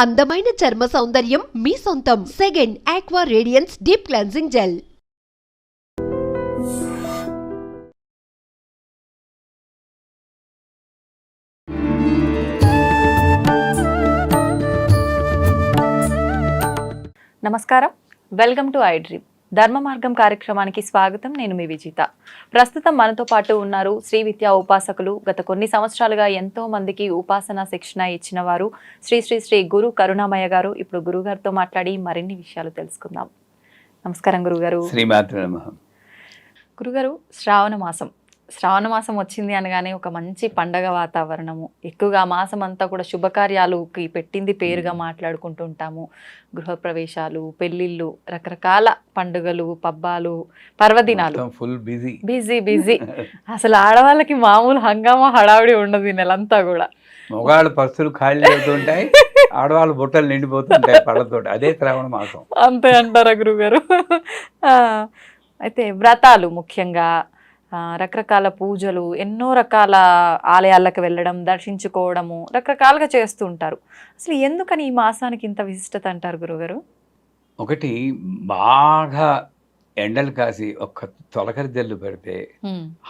అందమైన చర్మ సౌందర్యం మీ సొంతం. Second aqua radiance deep cleansing gel. నమస్కారం, వెల్కమ్ టు ఐ డ్రీమ్. ధర్మ మార్గం కార్యక్రమానికి స్వాగతం. నేను మీ విజిత. ప్రస్తుతం మనతో పాటు ఉన్నారు శ్రీ విద్యా ఉపాసకులు. గత కొన్ని సంవత్సరాలుగా ఎంతో మందికి ఉపాసన శిక్షణ ఇచ్చిన వారు శ్రీ శ్రీ శ్రీ గురు కరుణామయ్య గారు. ఇప్పుడు గురుగారితో మాట్లాడి మరిన్ని విషయాలు తెలుసుకుందాం. నమస్కారం గురుగారు. శ్రీమాత్రే నమః. గురుగారు, శ్రావణ మాసం వచ్చింది అనగానే ఒక మంచి పండగ వాతావరణము, ఎక్కువగా మాసం అంతా కూడా శుభకార్యాలుకి పెట్టింది పేరుగా మాట్లాడుకుంటూ ఉంటాము. గృహప్రవేశాలు, పెళ్ళిళ్ళు, రకరకాల పండుగలు, పబ్బాలు, పర్వదినాలు, ఫుల్ బిజీ బిజీ బిజీ. అసలు ఆడవాళ్ళకి మామూలు హంగామా హడావిడి ఉండదు ఈ నెలంతా కూడా. మగవాళ్ళు పస్తులు ఖాళీ అవుతుంటాయి, ఆడవాళ్ళు బుట్టలు నిండిపోతుంటాయి పళ్ళతో. అదే శ్రావణ మాసం. అంతే అంటారా గురుగారు? అయితే వ్రతాలు ముఖ్యంగా, రకరకాల పూజలు, ఎన్నో రకాల ఆలయాలకు వెళ్ళడం, దర్శించుకోవడము, రకరకాలుగా చేస్తూ ఉంటారు. అసలు ఎందుకని ఈ మాసానికి ఇంత విశిష్టత అంటారు గురుగారు? ఒకటి, బాగా ఎండలు కాసి ఒక్క తొలకరి జల్లు పెడితే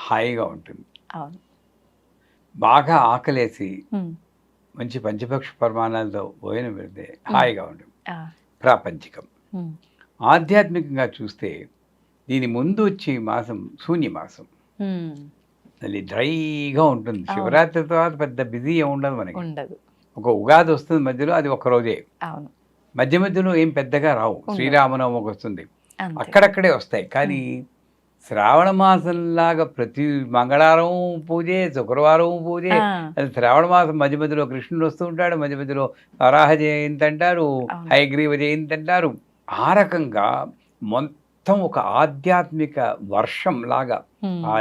హాయిగా ఉంటుంది. అవును. బాగా ఆకలేసి మంచి పంచపక్ష పరిమాణాలతో భోజనం పెడితే హాయిగా ఉంటుంది. ప్రాపంచికం. ఆధ్యాత్మికంగా చూస్తే దీని ముందు వచ్చే మాసం శూన్యమాసం. అది డ్రైగా ఉంటుంది. శివరాత్రి తర్వాత పెద్ద బిజీ ఉండదు మనకి. ఒక ఉగాది వస్తుంది మధ్యలో, అది ఒక రోజే. మధ్య మధ్యలో ఏం పెద్దగా రావు. శ్రీరామనవమికి వస్తుంది, అక్కడక్కడే వస్తాయి. కానీ శ్రావణ మాసంలాగా ప్రతి మంగళవారం పూజే, శుక్రవారం పూజే. అది శ్రావణ మాసం మధ్య మధ్యలో కృష్ణుడు వస్తూ ఉంటాడు, మధ్య మధ్యలో వరాహ జయంతి అంటారు, హయగ్రీవ జయంతి అంటారు. ఆ రకంగా మొత్తం ఒక ఆధ్యాత్మిక వర్షం లాగా ఆ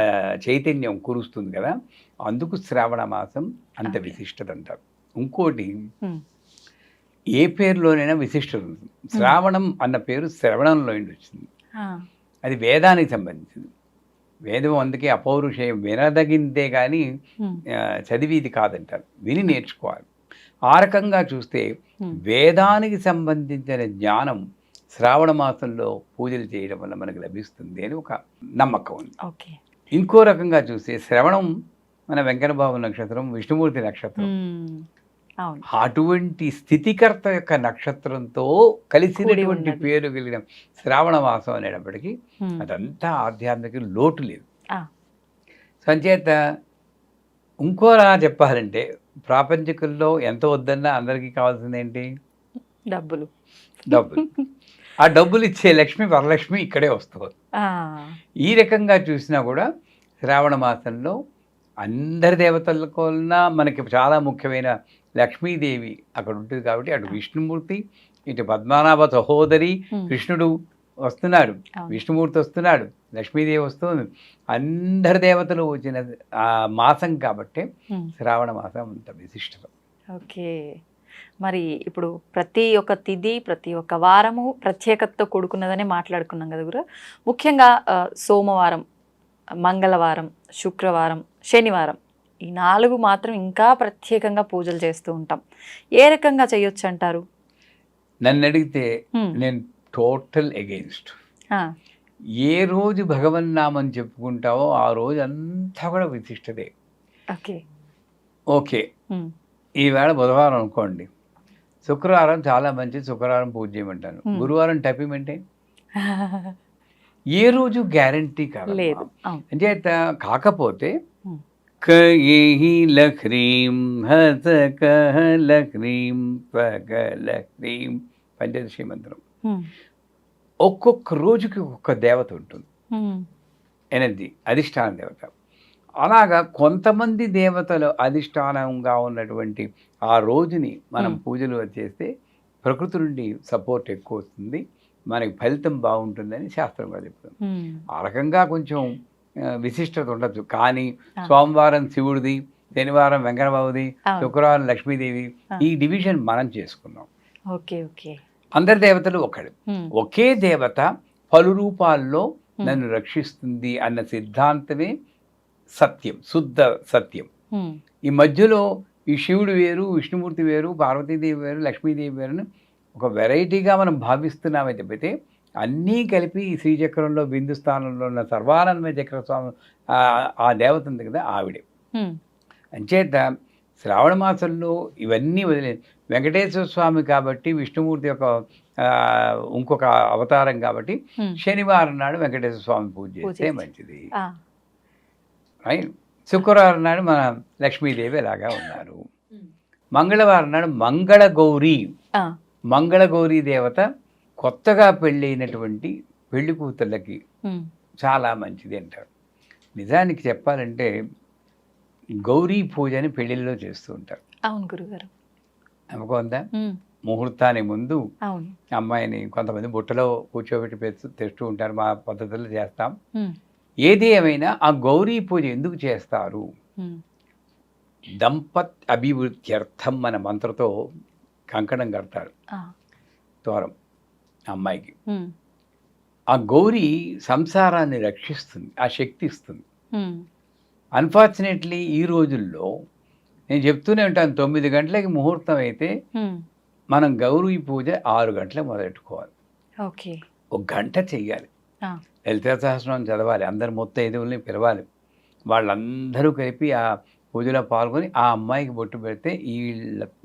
చైతన్యం కురుస్తుంది కదా. అందుకు శ్రావణ మాసం అంత విశిష్టత అంటారు. ఇంకోటి, ఏ పేరులోనైనా విశిష్టత ఉంటుంది. శ్రావణం అన్న పేరు శ్రవణంలో వచ్చింది. అది వేదానికి సంబంధించింది. వేదం అందుకే అపౌరుషేయం, వినదగిందే కానీ చదివిది కాదంటారు, విని నేర్చుకోవాలి. ఆ రకంగా చూస్తే వేదానికి సంబంధించిన జ్ఞానం శ్రావణ మాసంలో పూజలు చేయడం వల్ల మనకు లభిస్తుంది అని ఒక నమ్మకం ఉంది. ఇంకో రకంగా చూస్తే శ్రవణం మన వెంకటబాబు నక్షత్రం, విష్ణుమూర్తి నక్షత్రం. అటువంటి స్థితికర్త యొక్క నక్షత్రంతో కలిసినటువంటి పేరు కలిగిన శ్రావణ మాసం అనేటప్పటికీ అదంతా ఆధ్యాత్మిక లోటు లేదు. సంచేత ఇంకోలా చెప్పాలంటే, ప్రాపంచికుల్లో ఎంత వద్దన్నా అందరికీ కావాల్సింది ఏంటి? డబ్బులు. ఆ డబ్బులు ఇచ్చే లక్ష్మి, వరలక్ష్మి ఇక్కడే వస్తుంది. ఈ రకంగా చూసినా కూడా శ్రావణ మాసంలో అందరి దేవతల కన్నా మనకి చాలా ముఖ్యమైన లక్ష్మీదేవి అక్కడ ఉంటుంది. కాబట్టి అటు విష్ణుమూర్తి, ఇటు పద్మనాభ సహోదరి కృష్ణుడు వస్తున్నాడు, విష్ణుమూర్తి వస్తున్నాడు, లక్ష్మీదేవి వస్తుంది. అందరి దేవతలు వచ్చిన ఆ మాసం కాబట్టి శ్రావణ మాసం అంత విశిష్టత. ఓకే. మరి ఇప్పుడు ప్రతి ఒక్క తిథి, ప్రతి ఒక్క వారము ప్రత్యేకతతో కూడుకున్నదనే మాట్లాడుకున్నాం కదా గురు. ముఖ్యంగా సోమవారం, మంగళవారం, శుక్రవారం, శనివారం, ఈ 4 మాత్రం ఇంకా ప్రత్యేకంగా పూజలు చేస్తూ ఉంటాం. ఏ రకంగా చేయొచ్చు అంటారు? నన్ను అడిగితే నేను టోటల్ అగెయిన్స్ట్. ఏ రోజు భగవన్నామని చెప్పుకుంటావో ఆ రోజు అంతా కూడా విశిష్టతే. ఓకే, ఈవేళ బుధవారం అనుకోండి, శుక్రవారం చాలా మంచిది, శుక్రవారం పూజ చేయమంటాను. గురువారం టైపింగ్ ఏ రోజు గ్యారంటీ కాదు. అంచేత కాకపోతే లక్ష్మీం లక్ష్మీం లక్ష్మీం పంచదశి మంత్రం. ఒక్కొక్క రోజుకి ఒక్కొక్క దేవత ఉంటుంది, ఎనర్జీ, అధిష్టాన దేవత. అలాగా కొంతమంది దేవతలు అధిష్టానంగా ఉన్నటువంటి ఆ రోజుని మనం పూజలు చేస్తే ప్రకృతి నుండి సపోర్ట్ ఎక్కువ వస్తుంది, మనకి ఫలితం బాగుంటుందని శాస్త్రం కూడా చెప్తుంది. ఆ రకంగా కొంచెం విశిష్టత ఉండదు. కానీ సోమవారం శివుడిది, శనివారం వెంకటబాబుది, శుక్రవారం లక్ష్మీదేవి, ఈ డివిజన్ మనం చేసుకున్నాం. అందరి దేవతలు ఒకడు, ఒకే దేవత పలు రూపాల్లో నన్ను రక్షిస్తుంది అన్న సిద్ధాంతమే సత్యం, శుద్ధ సత్యం. ఈ మధ్యలో ఈ శివుడు వేరు, విష్ణుమూర్తి వేరు, పార్వతీదేవి వేరు, లక్ష్మీదేవి వేరు అని ఒక వెరైటీగా మనం భావిస్తున్నామే తప్పితే అన్నీ కలిపి ఈ శ్రీచక్రంలో బిందు స్థానంలో ఉన్న సర్వానందమయ చక్ర స్వామి ఆ దేవత ఉంది కదా ఆవిడే. అంచేత శ్రావణ మాసంలో ఇవన్నీ వదిలే వెంకటేశ్వర స్వామి కాబట్టి విష్ణుమూర్తి యొక్క ఇంకొక అవతారం కాబట్టి శనివారం నాడు వెంకటేశ్వర స్వామి పూజ చేస్తే మంచిది. రైట్. శుక్రవారం నాడు మన లక్ష్మీదేవి ఎలాగా ఉన్నారు. మంగళవారం నాడు మంగళగౌరీ దేవత కొత్తగా పెళ్ళైనటువంటి పెళ్లి కూతుళ్ళకి చాలా మంచిది అంటారు. నిజానికి చెప్పాలంటే గౌరీ పూజని పెళ్లిళ్ళలో చేస్తూ ఉంటారు. అవును గురుగారు. నమ్మకం ఉందా? ముహూర్తానికి ముందు అమ్మాయిని కొంతమంది బుట్టలో కూర్చోబెట్టి తెస్తూ ఉంటారు. మా పద్ధతుల్లో చేస్తాం. ఏది ఏమైనా ఆ గౌరీ పూజ ఎందుకు చేస్తారు? దంపత్ అభివృద్ధ్యర్థం మన మంత్రతో కంకణం కడతారు తోరం అమ్మాయికి. ఆ గౌరీ సంసారాన్ని రక్షిస్తుంది, ఆ శక్తి ఇస్తుంది. అన్ఫార్చునేట్లీ ఈ రోజుల్లో నేను చెప్తూనే ఉంటాను, 9 గంటలకి ముహూర్తం అయితే మనం గౌరీ పూజ 6 గంటలకు మొదలెట్టుకోవాలి. ఓకే, 1 గంట చెయ్యాలి. లలితా సహస్రనామం చదవాలి, అందరు మొత్తం ఐదుగురిని పిలవాలి, వాళ్ళందరూ కలిపి ఆ పూజలో పాల్గొని ఆ అమ్మాయికి బొట్టు పెడితే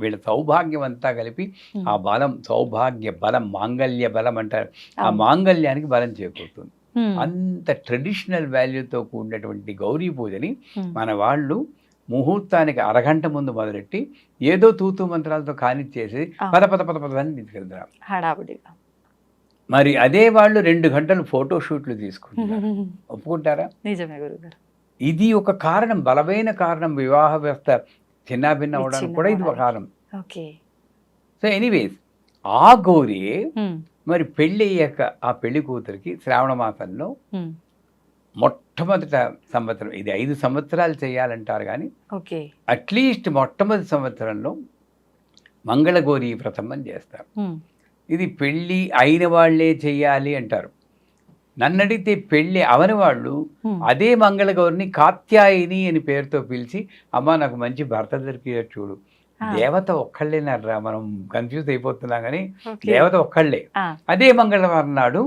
వీళ్ళ సౌభాగ్యం అంతా కలిపి ఆ బలం, సౌభాగ్య బలం, మాంగళ్య బలం అంటారు, ఆ మాంగళ్యానికి బలం చేకూరుతుంది. అంత ట్రెడిషనల్ వాల్యూతో కూడినటువంటి గౌరీ పూజని మన వాళ్ళు ముహూర్తానికి 1 గంట ముందు మొదలెట్టి ఏదో తూతూ మంత్రాలతో కానిచ్చేసి పద పద పద పద అని తీసుకెళ్తారు హడావుడిగా. మరి అదే వాళ్ళు 2 గంటలు ఫోటో షూట్లు తీసుకుంటారు. ఒప్పుకుంటారా? నిజమే గురుగారు. ఇది ఒక కారణం, బలమైన కారణం. వివాహ వ్యవస్థ చిన్నాభిన్న అవడానికి కూడా ఇది ఒక కారణం. సో ఎనీవేస్ ఆ గౌరీ మరి పెళ్ళి అయ్యాక ఆ పెళ్లి కూతురికి శ్రావణ మాసంలో మొట్టమొదట సంవత్సరం, ఇది 5 సంవత్సరాలు చేయాలంటారు కానీ అట్లీస్ట్ మొట్టమొదటి సంవత్సరంలో మంగళగౌరీ వ్రతం అని చేస్తారు. ఇది పెళ్ళి అయిన వాళ్ళే చెయ్యాలి అంటారు. నన్ను అడిగితే పెళ్ళి అవని వాళ్ళు అదే మంగళగౌరిని కాత్యాయిని అని పేరుతో పిలిచి, అమ్మ నాకు మంచి భర్త దొరికే చూడు, దేవత ఒక్కళ్ళేనరా, మనం కన్ఫ్యూజ్ అయిపోతున్నాం కానీ దేవత ఒక్కళ్ళే. అదే మంగళవారం నాడు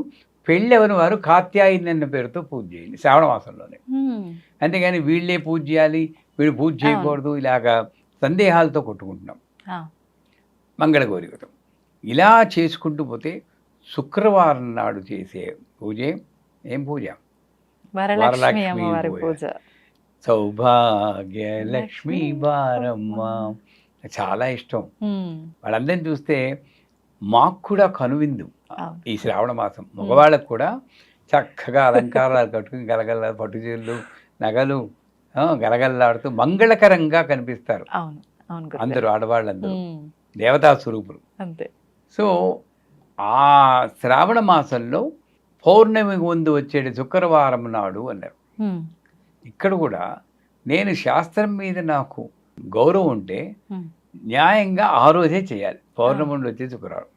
పెళ్ళి అవని వారు కాత్యాయిని అన్న పేరుతో పూజ చేయాలి శ్రావణ మాసంలోనే. అంతేగాని వీళ్ళే పూజ చేయాలి, వీళ్ళు పూజ చేయకూడదు, ఇలాగా సందేహాలతో కొట్టుకుంటున్నాం. మంగళగౌరి వ్రతం ఇలా చేసుకుంటూ పోతే శుక్రవారం నాడు చేసే పూజ ఏం పూజ? వరలక్ష్మి పూజ. సౌభాగ్య లక్ష్మీ బారమ్మ చాలా ఇష్టం. వాళ్ళందరినీ చూస్తే మాకు కూడా కనువిందు ఈ శ్రావణ మాసం. మగవాళ్ళకు కూడా చక్కగా అలంకారాలు కట్టుకుని గలగల పట్టుచీరలు నగలు గలగల్లాడుతూ మంగళకరంగా కనిపిస్తారు అందరూ, ఆడవాళ్ళందరూ దేవతా స్వరూపులు. అంతే. సో ఆ శ్రావణ మాసంలో పౌర్ణమి ముందు వచ్చేది శుక్రవారం నాడు అన్నారు. ఇక్కడ కూడా నేను శాస్త్రం మీద నాకు గౌరవం ఉంటే న్యాయంగా ఆ రోజే చేయాలి, పౌర్ణమి నుండి వచ్చే శుక్రవారం.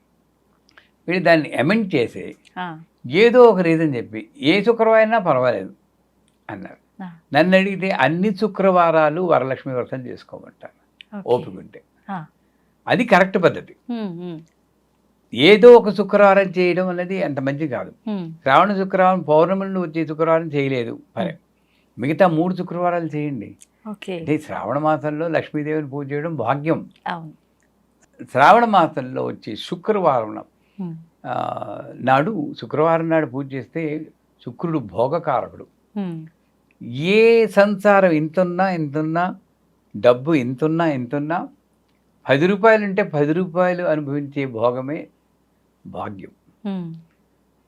వీళ్ళు దాన్ని అమెండ్ చేసి ఏదో ఒక రీజన్ చెప్పి ఏ శుక్రవారం అయినా పర్వాలేదు అన్నారు. నన్ను అడిగితే అన్ని శుక్రవారాలు వరలక్ష్మి వ్రతం చేసుకోమంటాను ఓపిక ఉంటే. అది కరెక్ట్ పద్ధతి. ఏదో ఒక శుక్రవారం చేయడం అనేది అంత మంచిది కాదు. శ్రావణ శుక్రవారం పౌర్ణమి నుండి వచ్చే శుక్రవారం చేయలేదు సరే, మిగతా 3 శుక్రవారాలు చేయండి. అంటే శ్రావణ మాసంలో లక్ష్మీదేవిని పూజ చేయడం భాగ్యం. శ్రావణ మాసంలో వచ్చే శుక్రవారం నాడు, శుక్రవారం నాడు పూజ చేస్తే శుక్రుడు భోగకారకుడు. ఏ సంసారం ఇంతున్నా డబ్బు ఇంతున్నా 10 రూపాయలు ఉంటే 10 రూపాయలు అనుభవించే భోగమే భాగ్యం.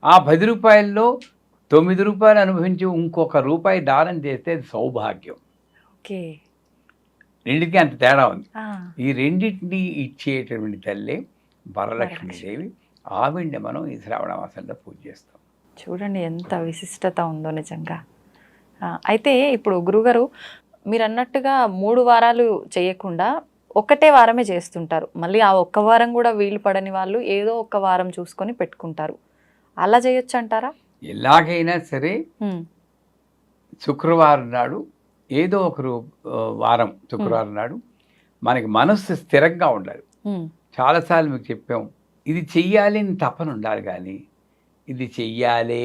ఆ 10 రూపాయల్లో 9 రూపాయలు అనుభవించి ఇంకొక రూపాయి దానం చేస్తే అది సౌభాగ్యం. రెండింటికి అంత తేడా ఉంది. ఈ రెండింటిని ఇచ్చేటటువంటి తల్లి వరలక్ష్మీదేవి. ఆవిడ్ని మనం ఈ శ్రావణ మాసంలో పూజ చేస్తాం. చూడండి ఎంత విశిష్టత ఉందో నిజంగా. అయితే ఇప్పుడు గురుగారు మీరు అన్నట్టుగా 3 వారాలు చేయకుండా ఒకటే వారమే చేస్తుంటారు. మళ్ళీ ఆ ఒక్క వారం కూడా వీలు పడని వాళ్ళు ఏదో ఒక వారం చూసుకొని పెట్టుకుంటారు. అలా చేయొచ్చు అంటారా? ఎలాగైనా సరే శుక్రవారం నాడు ఏదో ఒక వారం శుక్రవారం నాడు మనకి మనస్సు స్థిరంగా ఉండాలి. చాలాసార్లు మీకు చెప్పాం, ఇది చెయ్యాలి అని తపన ఉండాలి, కానీ ఇది చెయ్యాలే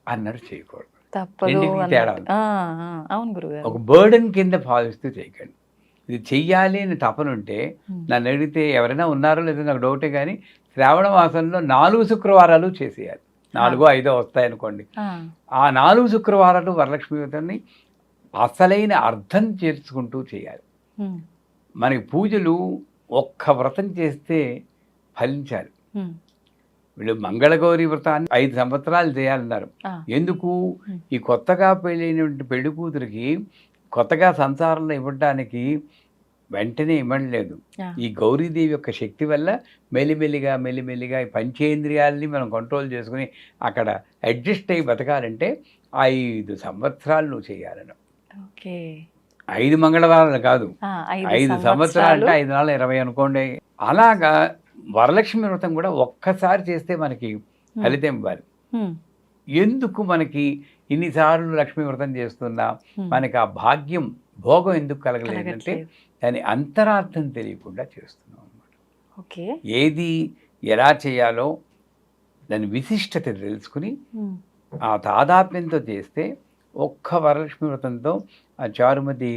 అన్నట్టు చేయకూడదు. తప్పదు రెండింటికి తేడా ఉంది. అవును గురుగారు. ఒక బర్డెన్ కింద భావిస్తూ చేయకండి. ఇది చెయ్యాలి అని తపన ఉంటే, నన్ను అడిగితే ఎవరైనా ఉన్నారో లేదో నాకు డౌటే, కానీ శ్రావణ మాసంలో 4 శుక్రవారాలు చేసేయాలి. 4, 5 వస్తాయనుకోండి, ఆ 4 శుక్రవారాలు వరలక్ష్మి వ్రతాన్ని అసలైన అర్థం చేర్చుకుంటూ చేయాలి. మనకి పూజలు ఒక్క వ్రతం చేస్తే ఫలించాలి. వీళ్ళు మంగళగౌరి వ్రతాన్ని 5 సంవత్సరాలు చేయాలన్నారు. ఎందుకు? ఈ కొత్తగా పెళ్ళైనటువంటి పెళ్లి కూతురికి కొత్తగా సంసారంలో ఇవ్వడానికి వెంటనే ఇవ్వలేదు. ఈ గౌరీదేవి యొక్క శక్తి వల్ల మెల్లిమెల్లిగా ఈ పంచేంద్రియాలని మనం కంట్రోల్ చేసుకుని అక్కడ అడ్జస్ట్ అయ్యి బతకాలంటే 5 సంవత్సరాలు నువ్వు చేయాలను. 5 మంగళవారాలు కాదు, 5 సంవత్సరాలు అంటే 5 నాలుగు 20 అనుకోండి. అలాగా వరలక్ష్మి వ్రతం కూడా ఒక్కసారి చేస్తే మనకి ఫలితం ఇవ్వాలి. ఎందుకు మనకి ఇన్నిసార్లు లక్ష్మీ వ్రతం చేస్తున్నా మనకి ఆ భాగ్యం భోగం ఎందుకు కలగలేదంటే దాని అంతరార్థం తెలియకుండా చేస్తున్నాం అన్నమాట. ఏది ఎలా చేయాలో దాని విశిష్టత తెలుసుకుని ఆ తాదాత్మ్యంతో చేస్తే ఒక్క వరలక్ష్మి వ్రతంతో ఆ చారుమతి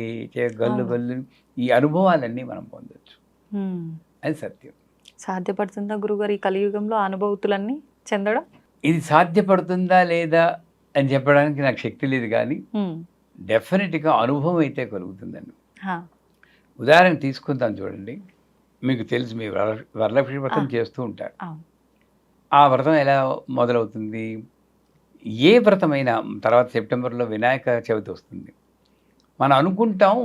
గల్లు గల్లు ఈ అనుభవాలన్నీ మనం పొందొచ్చు. అది సత్యం. సాధ్యపడుతుందా గురుగారు ఈ కలియుగంలో అనుభూతులన్నీ చెందడం? ఇది సాధ్యపడుతుందా లేదా అని చెప్పడానికి నాకు శక్తి లేదు, కానీ డెఫినెట్గా అనుభవం అయితే కలుగుతుందండి. ఉదాహరణ తీసుకుంటాం చూడండి. మీకు తెలుసు, మీ వరలక్ష్మి వ్రతం చేస్తూ ఉంటారు. ఆ వ్రతం ఎలా మొదలవుతుంది? ఏ వ్రతమైనా తర్వాత సెప్టెంబర్లో వినాయక చవితి వస్తుంది. మనం అనుకుంటాం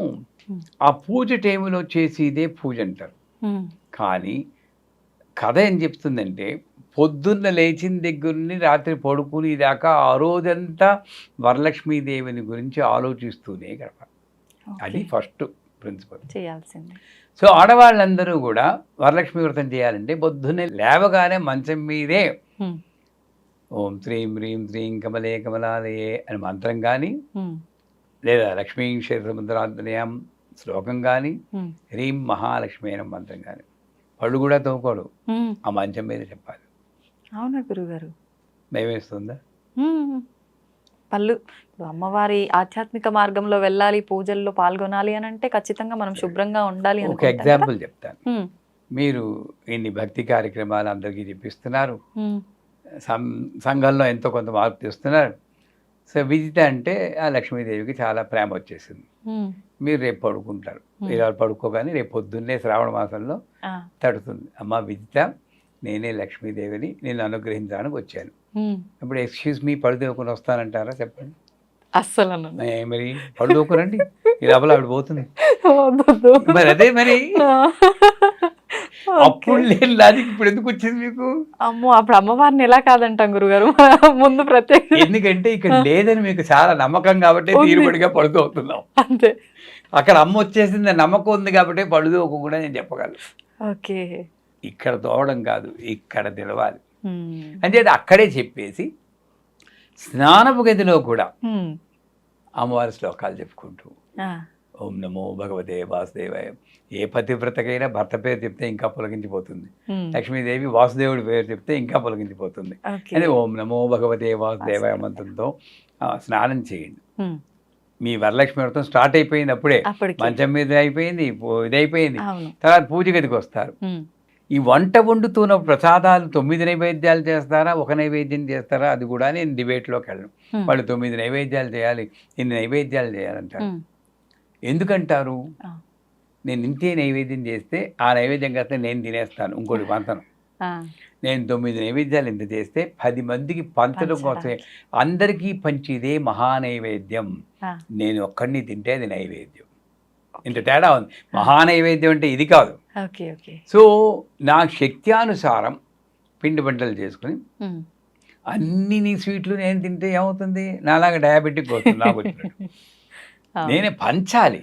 ఆ పూజ టైంలో చేసి ఇదే పూజ అంటారు. కానీ కథ ఏం చెప్తుందంటే, పొద్దున్న లేచిన దగ్గర నుండి రాత్రి పడుకుని దాకా ఆ రోజంతా వరలక్ష్మీదేవిని గురించి ఆలోచిస్తూనే గడపాలి. అది ఫస్ట్ ప్రిన్సిపల్ చేయాల్సింది. సో ఆడవాళ్ళందరూ కూడా వరలక్ష్మి వ్రతం చేయాలంటే పొద్దున్నే లేవగానే మంచం మీదే ఓం శ్రీం హ్రీం శ్రీం కమలే కమలాలయే అని మంత్రం కానీ, లేదా లక్ష్మీ క్షేత్రముద్రాంతనయం శ్లోకం కానీ, హ్రీం మహాలక్ష్మి అయిన మంత్రం కానీ, పళ్ళు కూడా తోకోడు, ఆ మంచం మీద చెప్పాలి. అవునా గురుగారు? భయమేస్తుందా? పళ్ళు అమ్మవారి ఆధ్యాత్మిక మార్గంలో వెళ్ళాలి, పూజల్లో పాల్గొనాలి అని అంటే ఖచ్చితంగా మనం శుభ్రంగా ఉండాలి. ఒక ఎగ్జాంపుల్ చెప్తాను. మీరు ఇన్ని భక్తి కార్యక్రమాలు అందరికీ చెప్పిస్తున్నారు, సంఘంలో ఎంతో కొంత మార్పు తెస్తున్నారు. సో విజిత అంటే ఆ లక్ష్మీదేవికి చాలా ప్రేమ వచ్చేసింది. మీరు రేపు పడుకుంటారు, ఇలా పడుకోగానే రేపు పొద్దున్నే శ్రావణ మాసంలో తడుతుంది, అమ్మ విజిత నేనే లక్ష్మీదేవిని నేను అనుగ్రహించడానికి వచ్చాను. ఇప్పుడు ఎక్స్క్యూజ్ మీ పడుకోకుండా వస్తానంటారా? చెప్పండి. అస్సలు మరి పడుకోరండి, ఇలా ఆవిడ పోతుంది. మరి అదే మరి అప్పుడు లేని లాజిక్ ఇప్పుడు ఎందుకు వచ్చింది మీకు? అమ్మో, అప్పుడు అమ్మవారిని ఎలా కాదంటాం గురుగారు ముందు ప్రత్యేక. ఎందుకంటే ఇక్కడ లేదని మీకు చాలా నమ్మకం కాబట్టి తీరుబడిగా పడుకోవుతున్నాం అంతే. అక్కడ అమ్మ వచ్చేసింది నమ్మకం ఉంది కాబట్టి పడుకోకుండా నేను చెప్పగలను. ఓకే, ఇక్కడ తోవడం కాదు, ఇక్కడ తెలవాలి. అంటే అక్కడే చెప్పేసి స్నానపు గదిలో కూడా అమ్మవారి శ్లోకాలు చెప్పుకుంటూ ఓం నమో భగవతే వాసుదేవాయ. ఏ పతివ్రతకైనా భర్త పేరు చెప్తే ఇంకా పొలగించిపోతుంది, లక్ష్మీదేవి వాసుదేవుడి పేరు చెప్తే ఇంకా పొలగించిపోతుంది. అని ఓం నమో భగవతే వాసుదేవాయ మంత్రంతో స్నానం చేయండి. మీ వరలక్ష్మి వ్రతం స్టార్ట్ అయిపోయింది అప్పుడే, మంచం మీద అయిపోయింది, ఇదైపోయింది. తర్వాత పూజ గదికి వస్తారు. ఈ వంట వండుతున్న ప్రసాదాలు 9 నైవేద్యాలు చేస్తారా, 1 నైవేద్యం చేస్తారా? అది కూడా నేను డిబేట్లోకి వెళ్ళను. వాళ్ళు 9 నైవేద్యాలు చేయాలి, ఇన్ని నైవేద్యాలు చేయాలంటారు. ఎందుకంటారు? నేను ఇంతే నైవేద్యం చేస్తే ఆ నైవేద్యం కాస్తే నేను తినేస్తాను, ఇంకోటి పంతను. నేను 9 నైవేద్యాలు ఇంత చేస్తే 10 మందికి పంచడం కోసం అందరికీ పంచిదే మహానైవేద్యం. నేను ఒక్కడిని తింటే అది నైవేద్యం. ఇంత తేడా ఉంది. మహానైవేద్యం అంటే ఇది కాదు. సో నా శక్త్యానుసారం పిండి వంటలు చేసుకుని అన్ని నీ స్వీట్లు నేను తింటే ఏమవుతుంది? నాలాగా డయాబెటిక్ వస్తుంది నాకు వచ్చినట్టు. నేనే పంచాలి.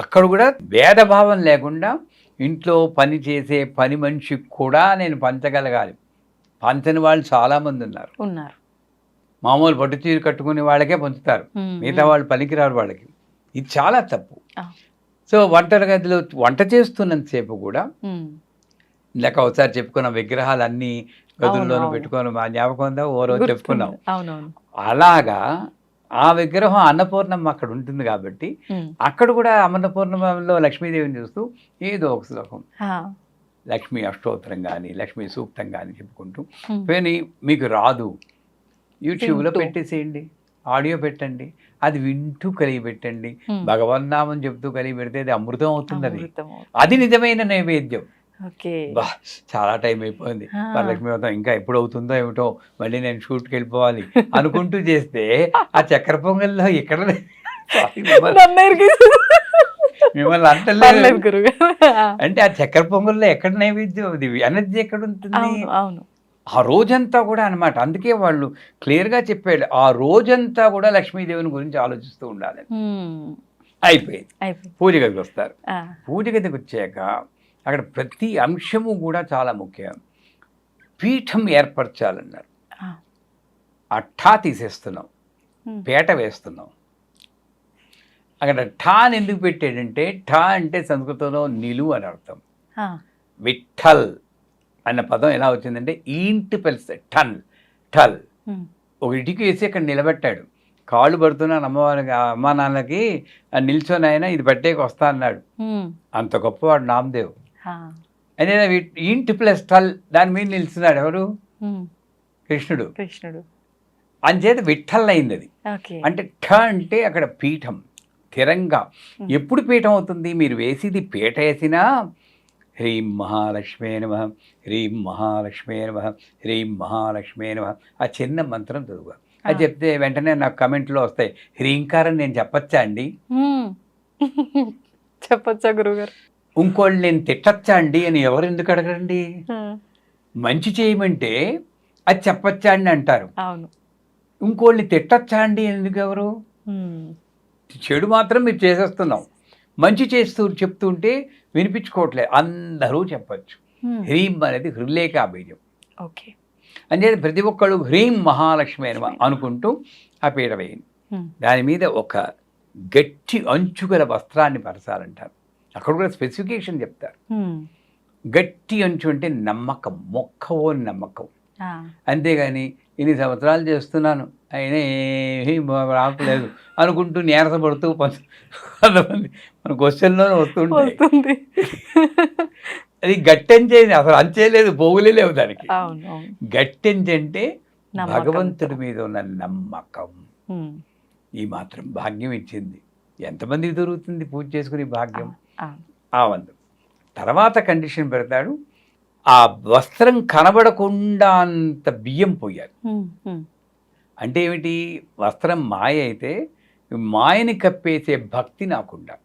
అక్కడ కూడా భేదభావం లేకుండా ఇంట్లో పని చేసే పని మనిషికి కూడా నేను పంచగలగాలి. పంచని వాళ్ళు చాలామంది ఉన్నారు. మామూలు పట్టు చీర కట్టుకునే వాళ్ళకే పంచుతారు, మిగతా వాళ్ళు పనికిరారు వాళ్ళకి. ఇది చాలా తప్పు. సో వంటగదిలో వంట చేస్తున్నంతసేపు కూడా ఇందాక ఒకసారి చెప్పుకున్న విగ్రహాలన్నీ గదుల్లోనూ అవును. పెట్టుకొని మా జ్ఞాపకం ఉందా ఓ రోజు చెప్పుకున్నాం. అవునవును. అలాగా ఆ విగ్రహం అన్నపూర్ణమ్మ అక్కడ ఉంటుంది కాబట్టి అక్కడ కూడా అన్నపూర్ణమ్మలో లక్ష్మీదేవిని చూస్తూ ఏదో ఒక శ్లోకం లక్ష్మీ అష్టోత్తరం కానీ లక్ష్మీ సూక్తం కానీ చెప్పుకుంటూ కానీ మీకు రాదు యూట్యూబ్లో వింటూ. పెట్టేసేయండి, ఆడియో పెట్టండి, అది వింటూ కలిగి పెట్టండి, భగవన్నామం చెప్తూ కలిగి పెడితే అది అమృతం అవుతుంది. అది నిజమైన నైవేద్యం. ఓకే. బా చాలా టైం అయిపోయింది, వరలక్ష్మి వ్రతం ఇంకా ఎప్పుడు అవుతుందో ఏమిటో, మళ్ళీ నేను షూట్కి వెళ్ళిపోవాలి అనుకుంటూ చేస్తే ఆ చక్కెర పొంగల్లో ఎక్కడ మిమ్మల్ని అంటలేదు. అంటే ఆ చక్కెర పొంగల్లో ఎక్కడ నైవేద్యం, అది ఎనర్జీ ఎక్కడ ఉంటుంది? అవును. ఆ రోజంతా కూడా అన్నమాట. అందుకే వాళ్ళు క్లియర్గా చెప్పాడు, ఆ రోజంతా కూడా లక్ష్మీదేవిని గురించి ఆలోచిస్తూ ఉండాలి. అయిపోయింది. పూజ గదికి వస్తారు. పూజ గదికి వచ్చాక అక్కడ ప్రతి అంశము కూడా చాలా ముఖ్యం. పీఠం ఏర్పరచాలన్నారు. ఠా తీసేస్తున్నాం, పేట వేస్తున్నాం. అక్కడ ఠా అని ఎందుకు పెట్టాడంటే, ఠా అంటే సంస్కృతంలో నిలువు అని అర్థం. విఠల్ అన్న పదం ఎలా వచ్చిందంటే ఈంటి పెలిస్తే ఠల్ ఒక ఇటుక వేసి అక్కడ నిలబెట్టాడు. కాళ్ళు పడుతున్నాను అమ్మవారికి, అమ్మా నాన్నకి నిల్చొని ఆయన ఇది పట్టేకి వస్తా అన్నాడు. అంత గొప్పవాడు నామదేవ్. అదే ఇంటి ప్లస్ టల్ దాని మీద నిలుస్తున్నాడు ఎవరు? కృష్ణుడు. అంచేత విఠల్ అయింది అది. అంటే ఠ అంటే అక్కడ పీఠం స్థిరంగా. ఎప్పుడు పీఠం అవుతుంది? మీరు వేసేది పీట వేసినా హ్రీం మహాలక్ష్మే నమః, హ్రీం మహాలక్ష్మే నమః, హ్రీం మహాలక్ష్మే నమః ఆ చిన్న మంత్రం చదువుగా. అది చెప్తే వెంటనే నాకు కమెంట్లో వస్తాయి, హ్రీంకారం నేను చెప్పచ్చా అండి? చెప్పచ్చా గురుగారు? ఇంకోళ్ళు నేను తిట్టచ్చా అండి అని ఎవరు ఎందుకు అడగరండి? మంచి చేయమంటే అది చెప్పచ్చా అండి అంటారు. ఇంకోళ్ళని తిట్టచ్చా అండి ఎందుకు ఎవరు? చెడు మాత్రం మీరు చేసేస్తున్నాం, మంచి చెప్తుంటే వినిపించుకోవట్లేదు, అందరూ చెప్పచ్చు. హ్రీం అనేది హృలేఖా బీజం. అంటే ప్రతి ఒక్కళ్ళు హ్రీం మహాలక్ష్మి అని అనుకుంటూ ఆ పీట వేయండి. దాని మీద ఒక గట్టి అంచుగల వస్త్రాన్ని పరచాలంటారు. అక్కడ కూడా స్పెసిఫికేషన్ చెప్తారు. గట్టి అంచు అంటే నమ్మకం, మొక్కవోని నమ్మకం. అంతేగాని ఇన్ని సంవత్సరాలు చేస్తున్నాను అయినా ఏమీ రావట్లేదు అనుకుంటూ నీరసపడుతూ కొంతమంది మన క్వశ్చన్లోనే వస్తుంటుంది. అది గట్టెంచేది, అసలు అంచేలేదు, పోగులే లేవు దానికి. గట్టెంచి అంటే భగవంతుడి మీద ఉన్న నమ్మకం. ఈ మాత్రం భాగ్యం ఇచ్చింది. ఎంతమందికి దొరుకుతుంది పూజ చేసుకుని భాగ్యం? ఆ వంద తర్వాత కండిషన్ పెడతాడు, ఆ వస్త్రం కనబడకుండా అంత బియ్యం పోయాలి. అంటే ఏమిటి? వస్త్రం మాయ అయితే మాయని కప్పేసే భక్తి నాకుండా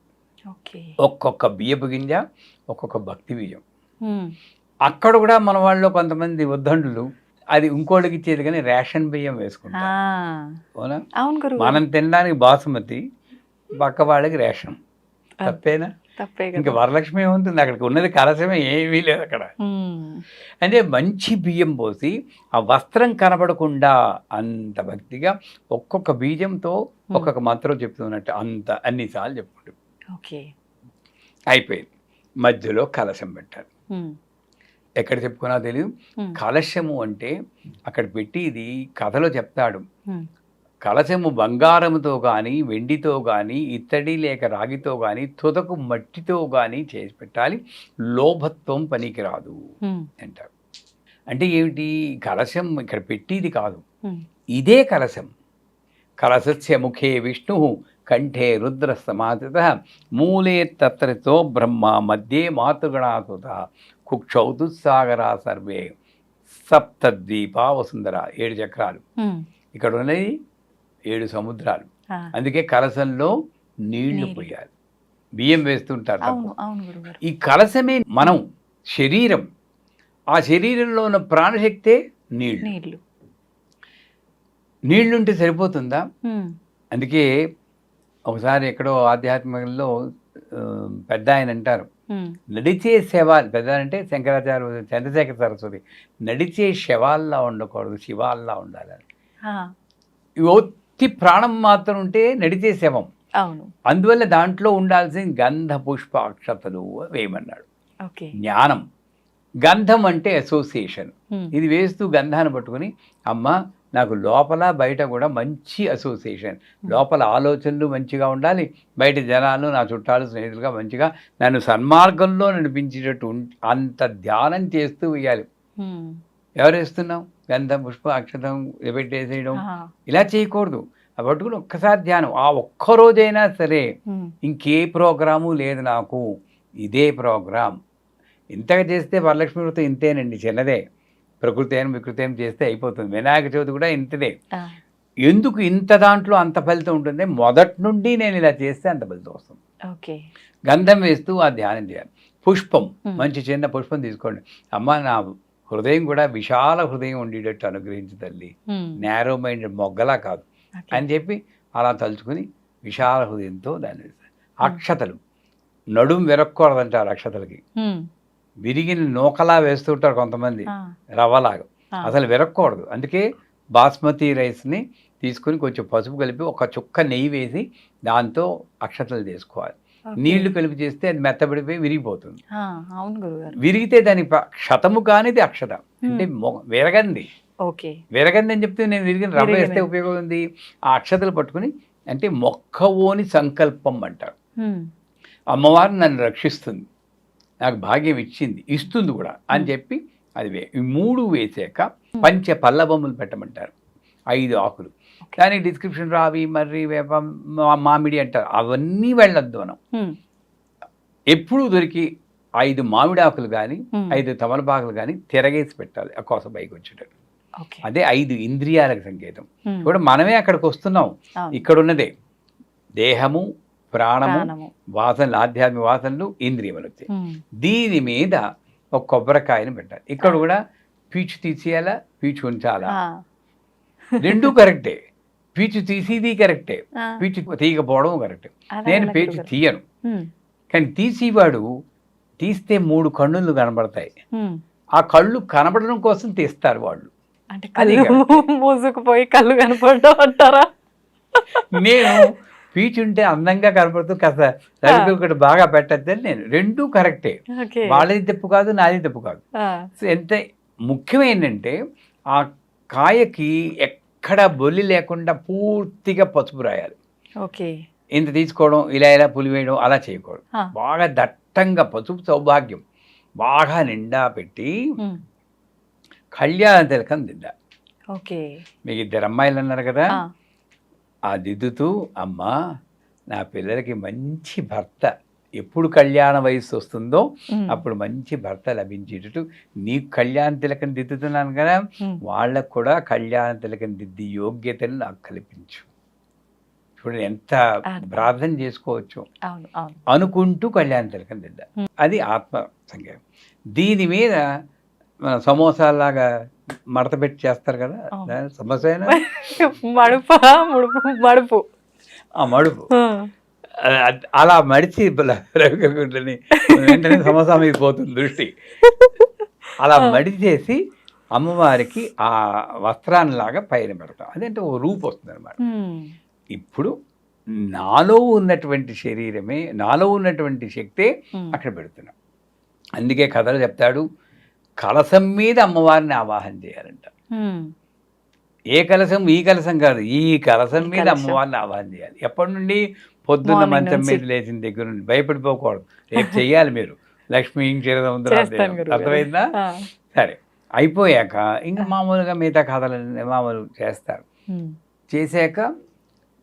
ఒక్కొక్క బియ్యపు గింజ, ఒక్కొక్క భక్తి బియ్యం. అక్కడ కూడా మన వాళ్ళు కొంతమంది ఉద్దండులు అది ఇంకోటికి ఇచ్చేది కానీ రేషన్ బియ్యం వేసుకుంటారు. అవునా? మనం తినడానికి బాసుమతి, పక్క వాళ్ళకి రేషన్. తప్పేనా? ఇంకా వరలక్ష్మి ఏముంటుంది అక్కడికి? ఉన్నది కలశమే, ఏమీ లేదు అక్కడ. అంటే మంచి బియ్యం పోసి ఆ వస్త్రం కనబడకుండా అంత భక్తిగా ఒక్కొక్క బీజంతో ఒక్కొక్క మంత్రం చెప్తున్నట్టు అంత అన్నిసార్లు చెప్పుకుంటాం. అయిపోయింది. మధ్యలో కలశం పెట్టారు. ఎక్కడ చెప్పుకున్నా తెలియదు. కలశము అంటే అక్కడ పెట్టి ఇది కథలో చెప్తాడు. కలశము బంగారముతో కానీ, వెండితో కానీ, ఇత్తడి లేక రాగితో కానీ, తుదకు మట్టితో కానీ చేసి పెట్టాలి. లోభత్వం పనికిరాదు అంటారు. అంటే ఏమిటి? కలశం ఇక్కడ పెట్టిది కాదు, ఇదే కలశం. కలశస్య ముఖే విష్ణు, కంఠే రుద్ర సమాధిత, మూలే తత్రతో బ్రహ్మ, మధ్యే మాతృగణాసుత, కుక్షౌతుసాగరా సర్వే, సప్తద్వీపా వసుంధర. 7 చక్రాలు ఇక్కడ ఉన్నది, 7 సముద్రాలు. అందుకే కలశంలో నీళ్లు పోయాలి. బియ్యం వేస్తుంటారు. ఈ కలశమే మనం శరీరం. ఆ శరీరంలో ఉన్న ప్రాణశక్తే నీళ్లు. నీళ్లుంటే సరిపోతుందా? అందుకే ఒకసారి ఎక్కడో ఆధ్యాత్మికంలో పెద్ద ఆయన అంటారు, నడిచే శవాలు, పెద్ద అంటే శంకరాచార్య చంద్రశేఖర సరస్వతి, నడిచే శవాల్లా ఉండకూడదు, శివాల్లా ఉండాలని. ప్రాణం మాత్రం ఉంటే నడిచే శవం, అవును. అందువల్ల దాంట్లో ఉండాల్సిన గంధ పుష్ప అక్షతలు వేయమన్నాడు. ఓకే. జ్ఞానం, గంధం అంటే అసోసియేషన్. హ్మ్. ఇది వేస్తూ గంధాన్ని పట్టుకుని అమ్మ నాకు లోపల బయట కూడా మంచి అసోసియేషన్, లోపల ఆలోచనలు మంచిగా ఉండాలి, బయట జనాలు నా చుట్టాలు స్నేహితులుగా మంచిగా నన్ను సన్మార్గంలో నడిపించేటట్టు అంత ధ్యానం చేస్తూ వేయాలి. ఎవరు వేస్తున్నాం? గంధం పుష్ప అక్షతం పెట్టేసేయడం ఇలా చేయకూడదు. ఆ పట్టుకుని ఒక్కసారి ధ్యానం, ఆ ఒక్కరోజైనా సరే ఇంకే ప్రోగ్రాము లేదు నాకు, ఇదే ప్రోగ్రాం. ఇంతగా చేస్తే వరలక్ష్మి వ్రతం ఇంతేనండి, చిన్నదే. ప్రకృతి అయిన వికృతి అయిన చేస్తే అయిపోతుంది. వినాయక చవితి కూడా ఇంతదే. ఎందుకు ఇంత దాంట్లో అంత ఫలితం ఉంటుంది? మొదటి నుండి నేను ఇలా చేస్తే అంత ఫలితం వస్తుంది. ఓకే. గంధం వేస్తూ ఆ ధ్యానం చేయాలి. పుష్పం, మంచి చిన్న పుష్పం తీసుకోండి. అమ్మ నా హృదయం కూడా విశాల హృదయం ఉండేటట్టు అనుగ్రహించు తల్లి, నేరో మైండెడ్ మొగ్గలా కాదు అని చెప్పి అలా తలుచుకుని విశాల హృదయంతో దాన్ని వేస్తారు. అక్షతలు, నడుము విరక్కూడదంటారు అక్షతలకి. విరిగిన నూకలా వేస్తుంటారు కొంతమంది, రవ్వలాగా. అసలు విరక్కూడదు. అందుకే బాస్మతి రైస్ని తీసుకుని కొంచెం పసుపు కలిపి ఒక చుక్క నెయ్యి వేసి దాంతో అక్షతలు చేసుకోవాలి. నీళ్లు కలిపి చేస్తే అది మెత్తబడిపోయి విరిగిపోతుంది. అవును గురుగారు. విరిగితే దాని క్షతము కానిది అక్షత అంటే విరగంది. విరగంది అని చెప్తే నేను విరిగిన రవ్వ వేస్తే ఉపయోగం ఉంది. ఆ అక్షతలు పట్టుకుని అంటే మొక్కవోని సంకల్పం అంటారు. అమ్మవారు నన్ను రక్షిస్తుంది, నాకు భాగ్యం ఇచ్చింది, ఇస్తుంది కూడా అని చెప్పి అది ఈ మూడు వేసాక పంచ పల్లవములు పెట్టమంటారు. 5 ఆకులు. కానీ డిస్క్రిప్షన్ రావి మర్రి వేప మామిడి అంటారు, అవన్నీ వెళ్ళొద్దు మనం. ఎప్పుడు దొరికి 5 మామిడి ఆకులు కానీ 5 తమలపాకులు కానీ తిరగేసి పెట్టాలి ఆ కోస పైకి వచ్చేటట్టు. అదే 5 ఇంద్రియాలకు సంకేతం. ఇప్పుడు మనమే అక్కడికి వస్తున్నాం. ఇక్కడ ఉన్నదే దేహము, ప్రాణము, వాసనలు, ఆధ్యాత్మిక వాసనలు, ఇంద్రియములు వచ్చాయి. దీని మీద ఒక కొబ్బరికాయను పెట్టాలి. ఇక్కడ కూడా పీచు తీసేయాలా, పీచు ఉంచాలా, రెండూ కరెక్టే. పీచు తీసేది కరెక్టే, పీచు తీయకపోవడం కరెక్టే. నేను పీచు తీయను, కానీ తీసేవాడు తీస్తే 3 కన్నులు కనబడతాయి. ఆ కళ్ళు కనబడడం కోసం తీస్తారు వాళ్ళు. మూసుకుపోయి కళ్ళు కనపడడం అంటారా? నేను పీచుంటే అందంగా కనపడుతూ కాస్త రవికి బాగా పెట్టద్దని నేను, రెండూ కరెక్టే. వాళ్ళది తప్పు కాదు, నాది తప్పు కాదు. సో ఎంత ముఖ్యం ఏంటంటే ఆ కాయకి ఎక్కడ బొల్లి లేకుండా పూర్తిగా పసుపు రాయాలి. ఇంత తీసుకోవడం, ఇలా ఇలా పులివేయడం అలా చేయకూడదు. బాగా దట్టంగా పసుపు సౌభాగ్యం బాగా నిండా పెట్టి కళ్యాణ తిలకం దిద్దా. మీకు 2 అమ్మాయిలు అన్నారు కదా, ఆ దిద్దుతూ అమ్మ నా పిల్లలకి మంచి భర్త, ఎప్పుడు కళ్యాణ వయస్సు వస్తుందో అప్పుడు మంచి భర్త లభించేటట్టు నీకు కళ్యాణ తిలకం దిద్దుతున్నాను కదా, వాళ్ళకు కూడా కళ్యాణ తిలకం దిద్ది యోగ్యతను నాకు కల్పించు. చూడండి ఎంత ప్రార్థన చేసుకోవచ్చు అనుకుంటూ కళ్యాణ తిలకం దిద్దా. అది ఆత్మ సంకేతం. దీని మీద మన సమోసాలాగా మడత పెట్టి చేస్తారు కదా, సమోసా మడుపు, ఆ మడుపు అలా మడిచి రవికుంటని వెంటనే సమోసా మీద పోతుంది దృష్టి. అలా మడిచేసి అమ్మవారికి ఆ వస్త్రాన్ని లాగా పైన పెడతాం. అదేంటే ఓ రూపు వస్తుంది అనమాట. ఇప్పుడు నాలో ఉన్నటువంటి శరీరమే, నాలో ఉన్నటువంటి శక్తే అక్కడ పెడుతున్నాం. అందుకే కథలు చెప్తాడు, కలశం మీద అమ్మవారిని ఆవాహన చేయాలంట. ఏ కలశం? ఈ కలశం కాదు, ఈ కలశం మీద అమ్మవారిని ఆవాహన చేయాలి. ఎప్పటి నుండి? పొద్దున్న మంచం మీద లేచిన దగ్గర నుండి. భయపడిపోకూడదు, రేపు చెయ్యాలి మీరు. లక్ష్మీ అర్థమైందా? సరే, అయిపోయాక ఇంకా మామూలుగా మిగతా కథలు మామూలు చేస్తారు. చేశాక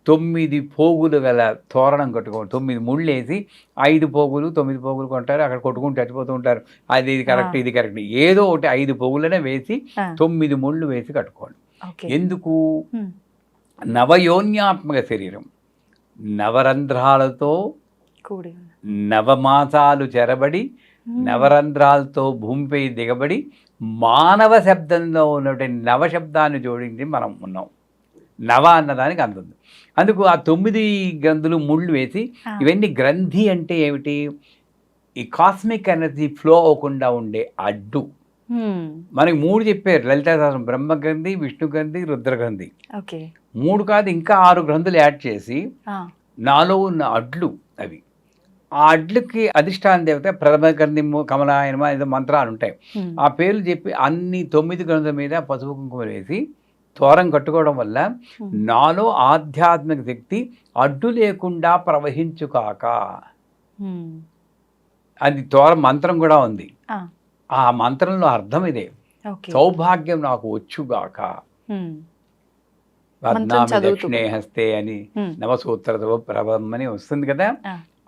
9 పోగులు గల తోరణం కట్టుకోండి. 9 ముళ్ళు వేసి 5 పోగులు 9 పోగులు కొంటారు, అక్కడ కొట్టుకుంటూ చచ్చిపోతూ ఉంటారు. అది ఇది కరెక్ట్, ఇది కరెక్ట్, ఏదో ఒకటి 5 పోగులనే వేసి 9 ముళ్ళు వేసి కట్టుకోండి. ఎందుకు? నవయోన్యాత్మక శరీరం, నవరంధ్రాలతో నవమాసాలు చెరబడి నవరంధ్రాలతో భూమిపై దిగబడి మానవ శబ్దంలో ఉన్నటువంటి నవశబ్దాన్ని జోడించి మనం ఉన్నాం. నవ అన్నదానికి అందుంది. అందుకు ఆ 9 గ్రంథులు ముళ్ళు వేసి, ఇవన్నీ గ్రంథి అంటే ఏమిటి? ఈ కాస్మిక్ ఎనర్జీ ఫ్లో అవ్వకుండా ఉండే అడ్డు. మనకి 3 చెప్పారు లలితా సహస్రం, బ్రహ్మగ్రంథి, విష్ణు గ్రంథి, రుద్రగ్రంథి. 3 కాదు ఇంకా 6 గ్రంథులు యాడ్ చేసి నాలో ఉన్న అడ్లు అవి. ఆ అడ్లుకి అధిష్టాన దేవత ప్రథమ గంధిము కమలాయనమ ఏదో మంత్రాలు ఉంటాయి. ఆ పేర్లు చెప్పి అన్ని 9 గంధుల మీద పసుపు కుంకుమ వేసి తోరం కట్టుకోవడం వల్ల నాలో ఆధ్యాత్మిక శక్తి అడ్డు లేకుండా ప్రవహించుకాక. అది తోరం మంత్రం కూడా ఉంది. ఆ మంత్రంలో అర్థం ఇదే, సౌభాగ్యం నాకు వచ్చుగాక. పద్నామి దక్షిణే హస్తే అని నవసూత్రతో ప్రభం అని వస్తుంది కదా,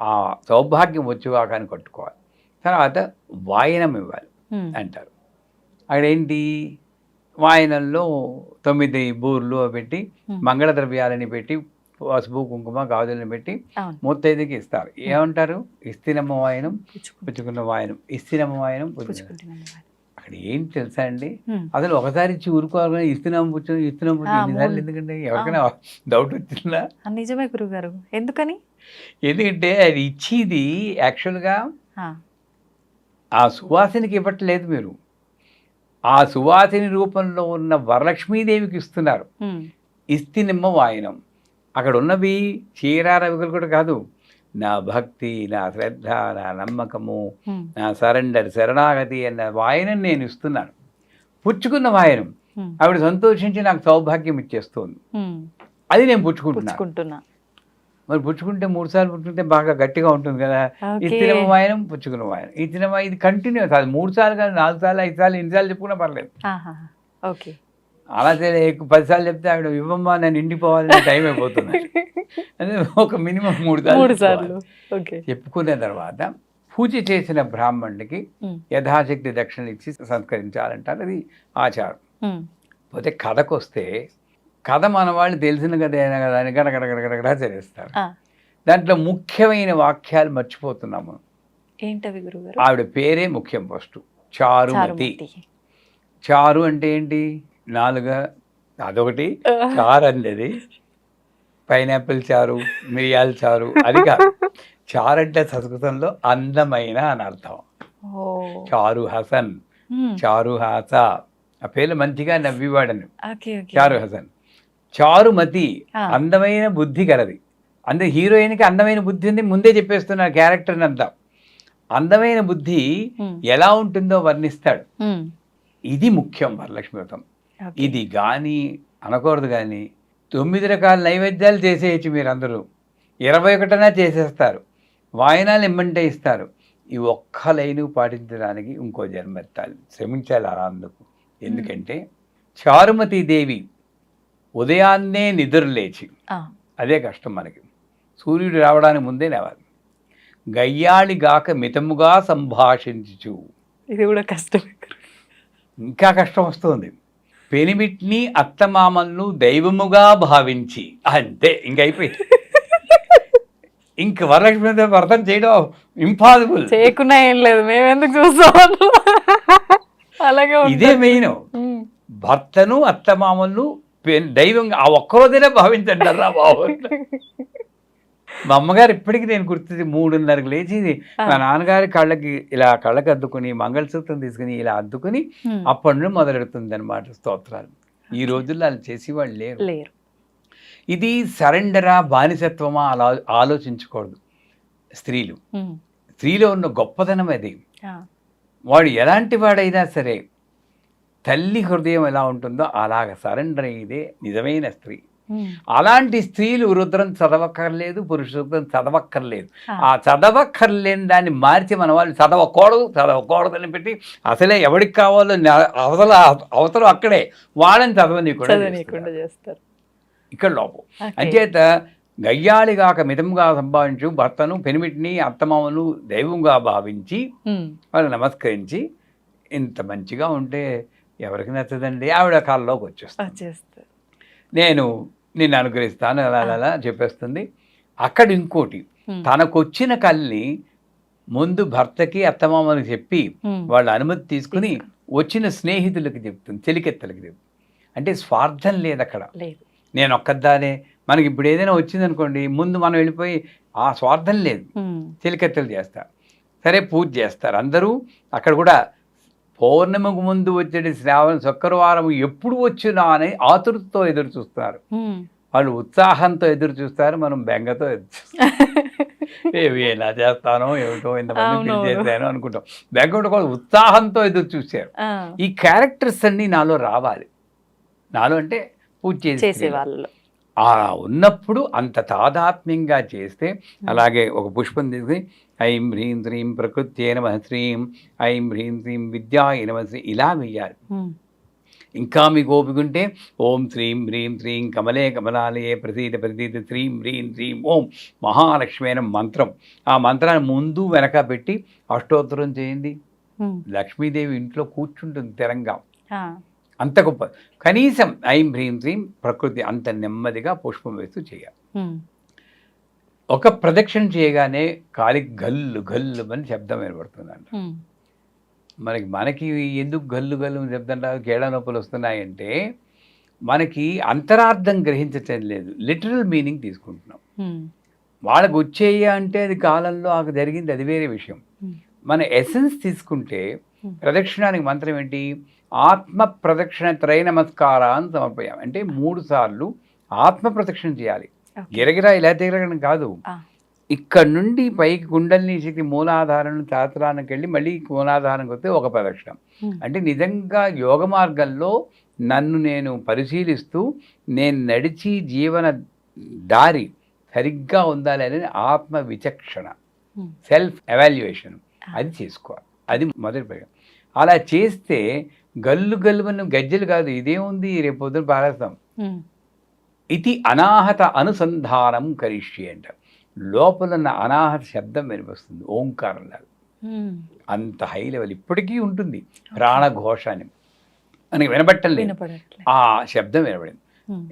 ఆ సౌభాగ్యం వచ్చుగాక అని కట్టుకోవాలి. తర్వాత వాయనం ఇవ్వాలి అంటారు. అక్కడేంటి, వాయనంలో 9 బూర్లు పెట్టి మంగళ ద్రవ్యాలని పెట్టి పసుపు కుంకుమ గాజులను పెట్టి ముత్తైదుకి ఇస్తారు. ఏమంటారు, ఇస్తినమ్మ వాయనం పుచ్చుకున్న వాయనం, ఇస్తినమ్మ వాయనం అక్కడ ఏంటి తెలుసా అండి, అసలు ఒకసారి ఇచ్చి ఊరుకోవాలి. ఇస్తున్నాం పుచ్చుని ఎందుకంటే ఎవరికైనా డౌట్ వచ్చిందా? నిజమే గురుగారు. ఎందుకని? ఎందుకంటే అది ఇచ్చేది యాక్చువల్గా ఆ సువాసినికి ఇవ్వట్లేదు మీరు, ఆ సువాసిని రూపంలో ఉన్న వరలక్ష్మీదేవికి ఇస్తున్నారు. ఇస్తినిమ్మ వాయనం. అక్కడ ఉన్నవి చీరారవికలు కూడా కాదు, నా భక్తి, నా శ్రద్ధ, నా నమ్మకము, నా సరెండర్, శరణాగతి అన్న వాయనం నేను ఇస్తున్నాను. పుచ్చుకున్న వాయనం ఆవిడ సంతోషించి నాకు సౌభాగ్యం ఇచ్చేస్తుంది. అది నేను పుచ్చుకుంటున్నా. మరి పుచ్చుకుంటే 3 సార్లు పుచ్చుకుంటే బాగా గట్టిగా ఉంటుంది కదా. ఇస్తినమ వాయనం, పుచ్చుకున్న వాయనం, ఇస్తినమ ఇది కంటిన్యూ కాదు. 3 సార్లు కాదు, 4 సార్లు, 5 సార్లు, 8 సార్లు చెప్పుకున్నా పర్లేదు. అలా 10 సార్లు చెప్తే ఆవిడ ఇవ్వమ్మా నేను ఇంటిపోవాలని టైం అయిపోతుంది. అదే ఒక మినిమం 3 సార్లు చెప్పుకునే తర్వాత పూజ చేసిన బ్రాహ్మణుడికి యథాశక్తి దక్షిణలు ఇచ్చి సంస్కరించాలంటారు. అది ఆచారం. పోతే కథకు వస్తే, కథ మన వాళ్ళు తెలిసిన కథ అయినా కదా అని గడగడగడగడగడా చదివేస్తారు. దాంట్లో ముఖ్యమైన వాక్యాలు మర్చిపోతున్నాము. ఏంటవి గురుగారు? ఆవిడ పేరే ముఖ్యం. ఫస్ట్ చారుమతి. చారు అంటే ఏంటి? 4 అదొకటి. చారు అనేది పైనాపిల్ చారు, మిరియాల చారు అది కాదు. చారు అంటే సంస్కృతంలో అందమైన అని అర్థం. చారు హసన్, చారు హాస, ఆ పేర్లు మంచిగా నవ్వివాడను. చారు హసన్. చారుమతి అందమైన బుద్ధి కలది. అంటే హీరోయిన్కి అందమైన బుద్ధి ఉంది, ముందే చెప్పేస్తున్నారు క్యారెక్టర్ని అంతా. అందమైన బుద్ధి ఎలా ఉంటుందో వర్ణిస్తాడు. ఇది ముఖ్యం వరలక్ష్మి వ్రతం. ఇది కానీ అనకూడదు. కానీ 9 రకాల నైవేద్యాలు చేసేయచ్చు మీరు అందరూ, 21 చేసేస్తారు, వాయనాలు ఇమ్మంటే ఇస్తారు. ఈ ఒక్క లైను పాటించడానికి ఇంకో జన్మెత్తాలి, శ్రమించాలి అలా అందుకు. ఎందుకంటే చారుమతీదేవి ఉదయాన్నే నిద్రలేచి, అదే కష్టం మనకి, సూర్యుడు రావడానికి ముందే లేవాలి. గయ్యాళిగాక మితముగా సంభాషించు, ఇది కూడా కష్టమే. ఇంకా కష్టం వస్తుంది. పెనిమిట్ని అత్తమామలను దైవముగా భావించి, అంతే ఇంకైపోయి. ఇంక వరలక్ష్మి వ్రతం చేయడం ఇంపాసిబుల్. చేయకుండా ఏం లేదు, మేము ఎందుకు చూస్తాం. అలాగే ఇదే మెయిన్. భర్తను అత్తమామలను దైవంగా ఆ ఒక్కరోజైనా భావించండి రా బాబు. మా అమ్మగారు ఇప్పటికీ నేను గుర్తుంది, 3:30కి లేచి మా నాన్నగారి కళ్ళకి అద్దుకుని మంగళసూత్రం తీసుకుని ఇలా అద్దుకుని అప్పటి నుండి మొదలెడుతుంది అనమాట స్తోత్రాలు. ఈ రోజుల్లో అలా చేసేవాళ్ళు లేరు. ఇది సరెండరా బానిసత్వమా అలా ఆలోచించకూడదు. స్త్రీలో ఉన్న గొప్పతనం అది. వాడు ఎలాంటి వాడైనా సరే తల్లి హృదయం ఎలా ఉంటుందో అలాగ సరెండర్ అయ్యేదే నిజమైన స్త్రీ. అలాంటి స్త్రీలు రుద్రం చదవక్కర్లేదు, పురుష సూక్తం చదవక్కర్లేదు. ఆ చదవక్కర్లేని దాన్ని మార్చి మన వాళ్ళు చదవకూడదు అని పెట్టి అసలే ఎవరికి కావాలో అవసరం అక్కడే వాళ్ళని చదవనీయకుండా చేస్తారు. ఇక్కడ లోపం. అంచేత గయ్యాళిగాక మితంగా సంభావించు, భర్తను పెనిమిటిని అత్తమామను దైవంగా భావించి వాళ్ళు నమస్కరించి, ఇంత మంచిగా ఉంటే ఎవరికి నచ్చదండి. ఆవిడ కాళ్ళలోకి వచ్చేస్తారు, నేను నిన్ను అనుగ్రహిస్తాను అలా చెప్పేస్తుంది. అక్కడ ఇంకోటి, తనకొచ్చిన కల్ని ముందు భర్తకి అత్తమామలకు చెప్పి వాళ్ళ అనుమతి తీసుకుని వచ్చిన స్నేహితులకి చెప్తుంది, చెలికెత్తలకి చెప్తుంది. అంటే స్వార్థం లేదు అక్కడ. నేను ఒక్కదానే, మనకి ఇప్పుడు ఏదైనా వచ్చిందనుకోండి ముందు మనం వెళ్ళిపోయి, ఆ స్వార్థం లేదు. చెలికెత్తలు చేస్తారు, సరే పూజ చేస్తారు అందరూ. అక్కడ కూడా పౌర్ణమికి ముందు వచ్చేది శ్రావణ శుక్రవారం ఎప్పుడు వచ్చినా అని ఆతృతతో ఎదురు చూస్తున్నారు. వాళ్ళు ఉత్సాహంతో ఎదురు చూస్తారు, మనం బెంగతో ఎదురు చూస్తాం. ఏవి ఎలా చేస్తానో ఏమిటో ఇంతమంది చేశాను అనుకుంటాం. బెంగ కూడా ఉత్సాహంతో ఎదురు చూశారు. ఈ క్యారెక్టర్స్ అన్నీ నాలో రావాలి. నాలో అంటే పూజ చేసే వాళ్ళు ఉన్నప్పుడు అంత తాదాత్మ్యంగా చేస్తే, అలాగే ఒక పుష్పం తీసుకుని ఐం హ్రీం శ్రీం ప్రకృత్యే నమః శ్రీం ఐం హ్రీం శ్రీం విద్యాయ నమః శ్రీ ఇలా వెయ్యాలి. ఇంకా మీకు ఓపికంటే ఓం శ్రీం హ్రీం శ్రీం కమలే కమలాలయే ప్రసీద ప్రసీద శ్రీం హ్రీం శ్రీం ఓం మహాలక్ష్మి అనే మంత్రం, ఆ మంత్రాన్ని ముందు వెనక పెట్టి అష్టోత్తరం చేయండి. లక్ష్మీదేవి ఇంట్లో కూర్చుంటుంది స్థిరంగా. అంత గొప్ప. కనీసం ఐం హ్రీం శ్రీం ప్రకృతి అంత నెమ్మదిగా పుష్పం వేస్తూ చేయాలి. ఒక ప్రదక్షిణ చేయగానే కాలికి గల్లు గల్లు అని శబ్దం ఏర్పడుతుందంట. మనకి ఎందుకు గల్లు గల్లు శబ్దం రాదు, కేళ నొప్పులు వస్తున్నాయంటే మనకి అంతరార్థం గ్రహించటం లేదు, లిటరల్ మీనింగ్ తీసుకుంటున్నాం. వాళ్ళకు వచ్చేయ అంటే అది కాలంలో ఆకు జరిగింది, అది వేరే విషయం. మన ఎసెన్స్ తీసుకుంటే ప్రదక్షిణానికి మంత్రం ఏంటి? ఆత్మ ప్రదక్షిణ త్రయ నమస్కారాన్ని సమర్పయాం అంటే 3 సార్లు ఆత్మ ప్రదక్షిణ చేయాలి. గిరగిరా ఇలా తిరగడం కాదు, ఇక్కడ నుండి పైకి కుండలిని శక్తి మూలాధారం శాస్త్రానికి వెళ్ళి మళ్ళీ మూలాధారానికి వస్తే ఒక ప్రదక్షిణం. అంటే నిజంగా యోగ మార్గంలో నన్ను నేను పరిశీలిస్తూ నేను నడిచి జీవన దారి సరిగ్గా ఉండాలి అనేది ఆత్మ విచక్షణ, సెల్ఫ్ ఎవాల్యుయేషన్ అది చేసుకోవాలి. అది మొదటి ప్రయోగం. అలా చేస్తే గల్లు గల్లువన్న గజ్జలు కాదు, ఇదేముంది రేపు పొద్దున పారేస్తాం. ఇది అనాహత అనుసంధానం కరిష్యే అంట. లోపలున్న అనాహత శబ్దం వినిపిస్తుంది, ఓంకారంలాగా. అంత హై లెవెల్ ఇప్పటికీ ఉంటుంది. ప్రాణఘోష అని మనకి వినబట్టం లేదు, ఆ శబ్దం వినబడింది.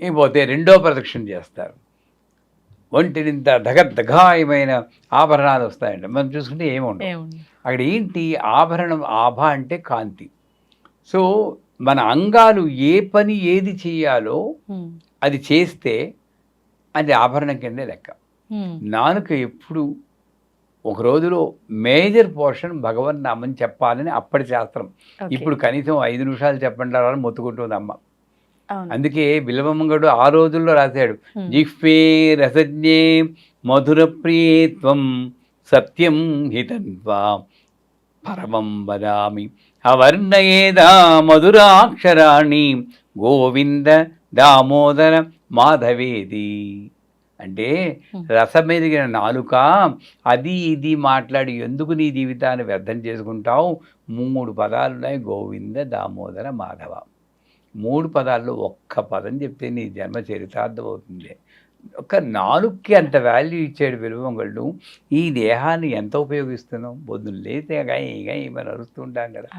ఇకపోతే 2వ ప్రదక్షిణ చేస్తారు. ఒంటినింత దగద్దగాయమైన ఆభరణాలు వస్తాయంట. మనం చూసుకుంటే ఏముండవు అక్కడ. ఏంటి ఆభరణం? ఆభ అంటే కాంతి. సో మన అంగాలు ఏ పని ఏది చేయాలో అది చేస్తే అది ఆభరణం కిందే లెక్క. నాలుక ఎప్పుడు ఒక రోజులో మేజర్ పోర్షన్ భగవన్ నామని చెప్పాలని అప్పటి శాస్త్రం. ఇప్పుడు కనీసం 5 నిమిషాలు చెప్పండి అని మొత్తుకుంటుంది అమ్మ. అందుకే బిల్వమంగడు ఆ రోజుల్లో రాశాడు, జిహ్వే రసజ్ఞే మధుర ప్రియత్వం సత్యం హితన్వా పరమం వదామి అవర్ణయేదా మధురాక్షరాణి గోవింద దామోదర మాధవేది. అంటే రసమెదిగిన నాలుక అది ఇది మాట్లాడి ఎందుకు నీ జీవితాన్ని వ్యర్థం చేసుకుంటావు? 3 పదాలు ఉన్నాయి, గోవింద దామోదర మాధవ. 3 పదాల్లో ఒక్క పదం చెప్తే నీ జన్మ చరితార్థం అవుతుంది. ఒక నాలుగుకి అంత వాల్యూ ఇచ్చాడు బిల్వమంగళుడు. ఈ దేహాన్ని ఎంత ఉపయోగిస్తున్నాం? పొద్దున్న లేతే మనం అరుస్తుంటాం కదా.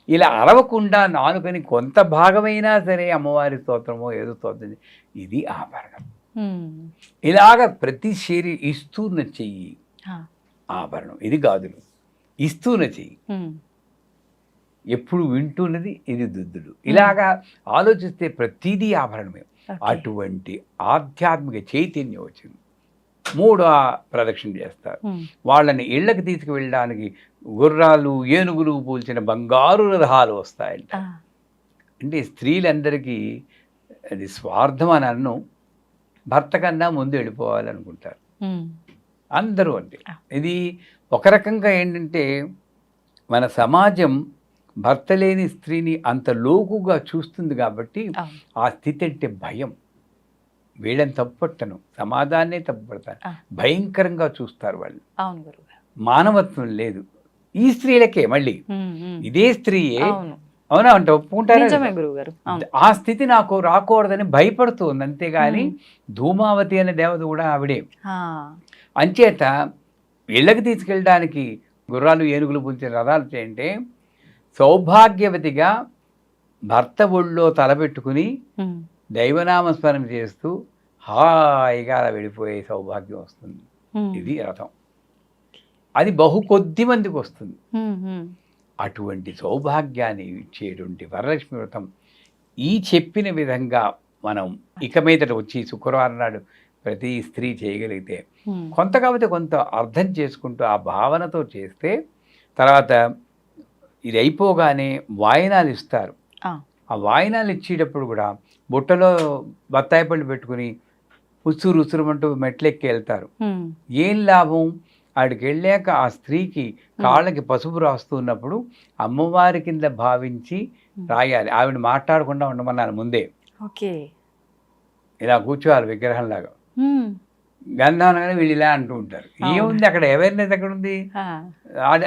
ఇలా అరవకుండా నాలుకని కొంత భాగమైనా సరే అమ్మవారి స్తోత్రమో ఏదో స్తోత్రం, ఇది ఆభరణం. ఇలాగ ప్రతి శరీరం ఇస్తూన చెయ్యి ఆభరణం, ఇది గాజులు. ఇస్తూన చెయ్యి ఎప్పుడు వింటున్నది, ఇది దుద్దుడు. ఇలాగా ఆలోచిస్తే ప్రతిదీ ఆభరణమే. అటువంటి ఆధ్యాత్మిక చైతన్యం వచ్చింది. 3వ ప్రదక్షిణ చేస్తారు. వాళ్ళని ఇళ్ళకి తీసుకువెళ్ళడానికి గుర్రాలు ఏనుగులు పూల్చిన బంగారు రథాలు వస్తాయంట. అంటే స్త్రీలందరికీ అది స్వార్థం అని అన్ను, భర్త కన్నా ముందు వెళ్ళిపోవాలనుకుంటారు అందరూ. అంటే ఇది ఒక రకంగా ఏంటంటే మన సమాజం భర్త లేని స్త్రీని అంత లోకుగా చూస్తుంది కాబట్టి ఆ స్థితి అంటే భయం. వీళ్ళని తప్పుపట్టను, సమాజాన్నే తప్పుపడతారు, భయంకరంగా చూస్తారు వాళ్ళు. మానవత్వం లేదు ఈ స్త్రీలకే. మళ్ళీ ఇదే స్త్రీయే, అవునా అంటే ఒప్పుకుంటారు. ఆ స్థితి నాకు రాకూడదని భయపడుతుంది, అంతేగాని ధూమావతి అనే దేవత కూడా ఆవిడే. అంచేత ఇళ్ళకి తీసుకెళ్ళడానికి గుర్రాలు ఏనుగులు పుంచిన రథాలు చేయంటే సౌభాగ్యవతిగా భర్త ఒళ్ళో తలపెట్టుకుని దైవనామస్మరణ చేస్తూ హాయిగా అలా వెళ్ళిపోయే సౌభాగ్యం వస్తుంది. ఇది రథం. అది కొద్ది మందికి వస్తుంది. అటువంటి సౌభాగ్యాన్ని ఇచ్చేటువంటి వరలక్ష్మి వ్రతం ఈ చెప్పిన విధంగా మనం ఇక మీదట వచ్చి శుక్రవారం నాడు ప్రతి స్త్రీ చేయగలిగితే కొంత కాకపోతే కొంత అర్థం చేసుకుంటూ ఆ భావనతో చేస్తే, తర్వాత ఇది అయిపోగానే వాయినాలు ఇస్తారు. ఆ వాయినాలు ఇచ్చేటప్పుడు కూడా బుట్టలో బత్తాయి పళ్ళు పెట్టుకుని ఉసురుమంటూ మెట్లెక్కి వెళ్తారు. ఏం లాభం? ఆడికి వెళ్ళాక ఆ స్త్రీకి కాళ్ళకి పసుపు రాస్తున్నప్పుడు అమ్మవారి కింద భావించి రాయాలి. ఆవిడ మాట్లాడకుండా ఉండమన్నారు ముందే. ఓకే, ఇలా కూర్చోవాలి విగ్రహంలాగా. గంధానగానే వీళ్ళు ఇలా అంటూ ఉంటారు. ఏముంది అక్కడ? అవేర్నెస్ ఎక్కడ ఉంది?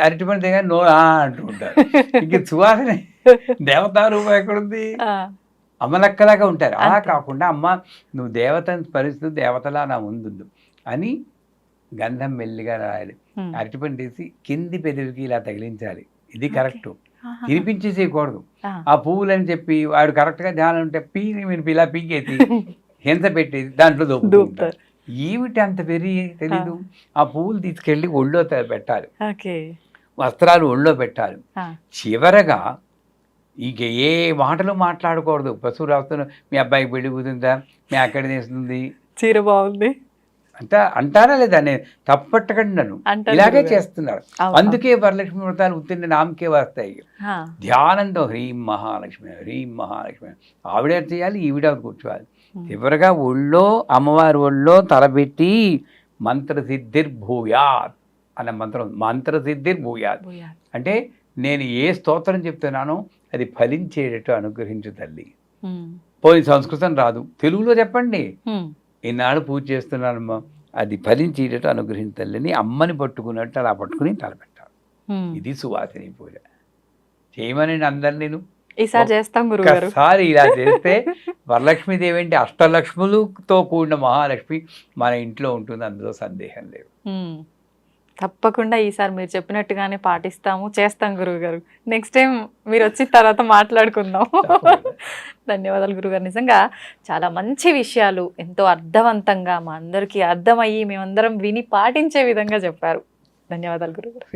అరటిపండు దగ్గర నో అంటూ ఉంటారు. ఇంక సువాసన దేవతారూపం ఎక్కడుంది? అమ్మలక్కలాగా ఉంటారు. అలా కాకుండా అమ్మ నువ్వు దేవతని పరిస్థితి దేవతలా నా ముందు అని గంధం మెల్లిగా రాయాలి. అరటిపండు తీసి కింది పెదవికి ఇలా తగిలించాలి. ఇది కరెక్ట్. తినిపించేసేయకూడదు. ఆ పువ్వులని చెప్పి వాడు కరెక్ట్గా ధ్యానం ఉంటే మీరు ఇలా పీకేసి హింస పెట్టేది దాంట్లో దొప్పుతారు. ఏమిటి అంత తెలీదు. ఆ పువ్వులు తీసుకెళ్ళి ఒళ్ళో పెట్టాలి, వస్త్రాలు ఒళ్ళో పెట్టాలి. చివరగా ఇక ఏ మాటలు మాట్లాడకూడదు. పశువు రాస్తున్నా మీ అబ్బాయికి పెళ్లి కుదురుతుందా, మీ అక్కడ తీస్తుంది, చీర బాగుంది అంటారా లేదా? నేను తప్పట్టకండి, నన్ను ఇలాగే చేస్తున్నారు. అందుకే వరలక్ష్మి వ్రతాలు ఉత్తిన నామకే వస్తాయి. ధ్యానంతో హ్రీం మహాలక్ష్మి హ్రీం మహాలక్ష్మి ఆవిడ చేయాలి, ఈవిడ కూర్చోవాలి. చివరగా ఒళ్ళో అమ్మవారి ఒళ్ళో తలబెట్టి మంత్రసిద్ధిర్భూయాత్ అన్న మంత్రం. మంత్రసిద్ధిర్భూయాత్ అంటే నేను ఏ స్తోత్రం చెప్తున్నానో అది ఫలించేటట్టు అనుగ్రహించు తల్లి. పోయి సంస్కృతం రాదు, తెలుగులో చెప్పండి. ఈనాడు పూజ చేస్తున్నానమ్మా, అది ఫలించేటట్టు అనుగ్రహించు తల్లిని అమ్మని పట్టుకున్నట్టు అలా పట్టుకుని తలపెట్టాలి. ఇది సువాసిని పూజ. చేయమని అందరు నేను ఈసారి చేస్తాం గురుగారు. ఒకసారి ఇలా చేస్తే వరలక్ష్మీదేవి అంటే అష్టలక్ష్ములతో కూడిన మహాలక్ష్మి మన ఇంట్లో ఉంటుంది, అందులో సందేహం లేదు. తప్పకుండా ఈసారి మీరు చెప్పినట్టుగానే పాటిస్తాము, చేస్తాం గురువుగారు. నెక్స్ట్ టైం మీరు వచ్చిన తర్వాత మాట్లాడుకుందాం. ధన్యవాదాలు గురుగారు. నిజంగా చాలా మంచి విషయాలు ఎంతో అర్థవంతంగా మా అందరికీ అర్థమయ్యి మేమందరం విని పాటించే విధంగా చెప్పారు. ధన్యవాదాలు గురుగారు.